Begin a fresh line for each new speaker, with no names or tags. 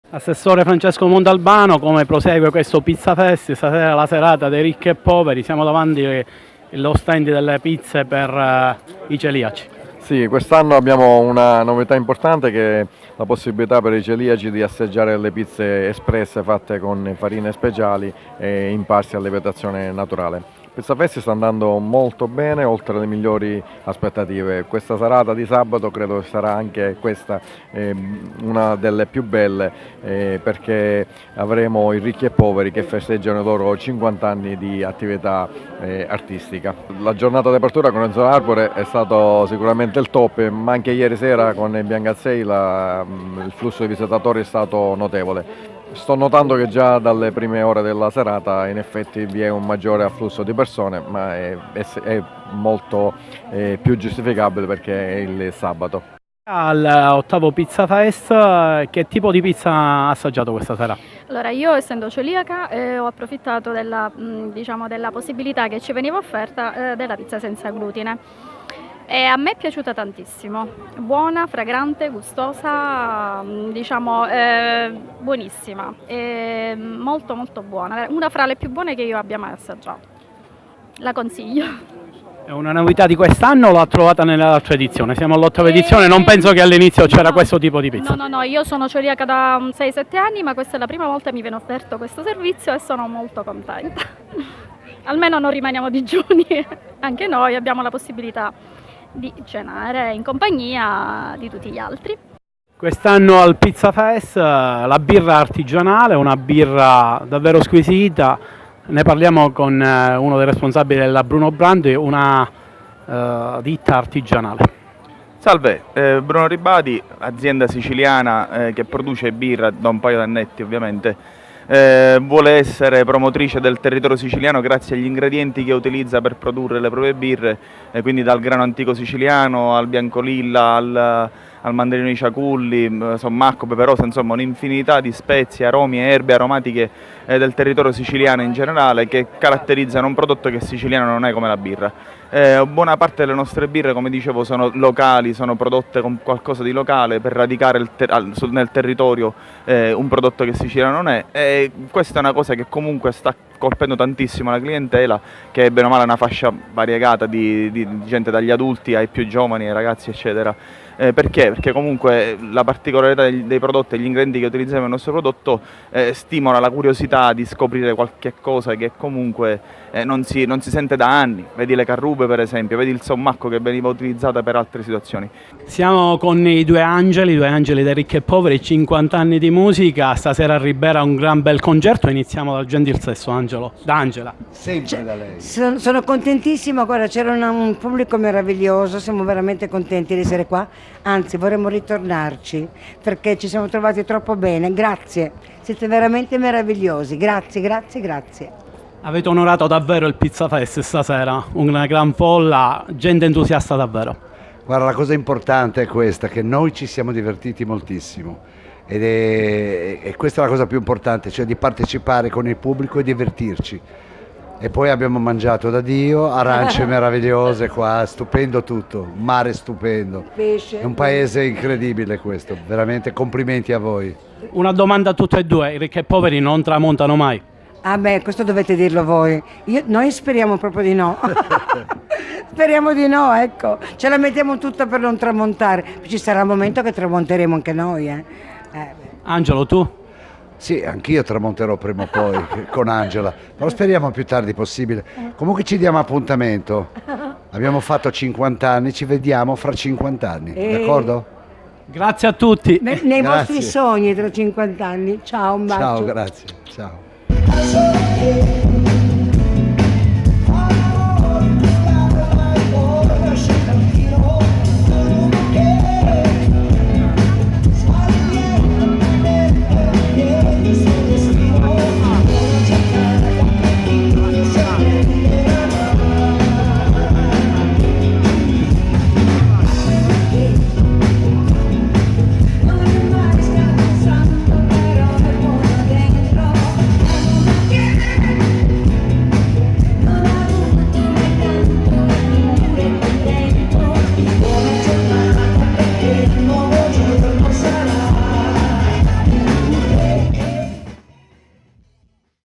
Assessore Francesco Montalbano, come prosegue questo Pizza Fest? Stasera è la serata dei ricchi e poveri, siamo davanti allo stand delle pizze per i celiaci.
Sì, quest'anno abbiamo una novità importante che è la possibilità per i celiaci di assaggiare le pizze espresse fatte con farine speciali e imparsi a lievitazione naturale. Pizza Fest sta andando molto bene, oltre le migliori aspettative. Questa serata di sabato credo sarà anche questa una delle più belle perché avremo i ricchi e poveri che festeggiano i loro 50 anni di attività artistica. La giornata di apertura con Enzo Arbore è stato sicuramente il top, ma anche ieri sera con il Biancazzei il flusso di visitatori è stato notevole. Sto notando che già dalle prime ore della serata in effetti vi è un maggiore afflusso di persone, ma è molto più giustificabile perché è il sabato.
All'ottavo Pizza Fest, che tipo di pizza ha assaggiato questa sera?
Allora, io essendo celiaca ho approfittato della possibilità che ci veniva offerta della pizza senza glutine. E a me è piaciuta tantissimo, buona, fragrante, gustosa, buonissima, molto molto buona, una fra le più buone che io abbia mai assaggiato, la consiglio.
È una novità di quest'anno o l'ho trovata nell'altra edizione? Siamo all'ottava edizione, non penso che all'inizio c'era questo tipo di pizza.
No, io sono celiaca da 6-7 anni, ma questa è la prima volta che mi viene offerto questo servizio e sono molto contenta. Almeno non rimaniamo digiuni, anche noi abbiamo la possibilità di cenare in compagnia di tutti gli altri.
Quest'anno al Pizza Fest la birra artigianale, una birra davvero squisita, ne parliamo con uno dei responsabili della Bruno Brandi, una ditta artigianale.
Salve, Bruno Ribadi, azienda siciliana che produce birra da un paio d'annetti ovviamente. Vuole essere promotrice del territorio siciliano grazie agli ingredienti che utilizza per produrre le proprie birre, quindi dal grano antico siciliano al biancolilla al mandarino di ciaculli, sommacco, peperosa, insomma un'infinità di spezie, aromi e erbe aromatiche del territorio siciliano in generale che caratterizzano un prodotto che siciliano non è come la birra. Buona parte delle nostre birre, come dicevo, sono locali, sono prodotte con qualcosa di locale per radicare nel territorio un prodotto che siciliano non è, e questa è una cosa che comunque sta colpendo tantissimo la clientela, che è bene o male una fascia variegata di gente, dagli adulti ai più giovani, ai ragazzi eccetera. Perché? Perché comunque la particolarità dei prodotti e gli ingredienti che utilizziamo nel nostro prodotto stimola la curiosità di scoprire qualche cosa che comunque non si sente da anni. Vedi le carrube per esempio, vedi il sommacco che veniva utilizzata per altre situazioni.
Siamo con i due angeli dei ricchi e poveri, 50 anni di musica, stasera a Ribera un gran bel concerto, iniziamo dal gentil sesso, Angelo, da Angela.
Sempre da lei. Sono contentissima, guarda, c'era un pubblico meraviglioso, siamo veramente contenti di essere qua, anzi vorremmo ritornarci perché ci siamo trovati troppo bene, grazie, siete veramente meravigliosi, grazie.
Avete onorato davvero il Pizza Fest stasera, una gran folla, gente entusiasta davvero.
Guarda, la cosa importante è questa, che noi ci siamo divertiti moltissimo e questa è la cosa più importante, cioè di partecipare con il pubblico e divertirci. E poi abbiamo mangiato da Dio, arance meravigliose qua, stupendo tutto, un mare stupendo,
Pesce.
È un paese incredibile questo, veramente complimenti a voi.
Una domanda a tutte e due, i ricchi e poveri non tramontano mai?
Ah beh, questo dovete dirlo voi, noi speriamo proprio di no. Speriamo di no, ecco, ce la mettiamo tutta per non tramontare, ci sarà un momento che tramonteremo anche noi.
Angelo, tu?
Sì, anch'io tramonterò prima o poi con Angela, ma lo speriamo più tardi possibile. Comunque ci diamo appuntamento, abbiamo fatto 50 anni, ci vediamo fra 50 anni, d'accordo?
Grazie a tutti.
Nei vostri sogni tra 50 anni, ciao, un bacio.
Ciao, grazie, ciao.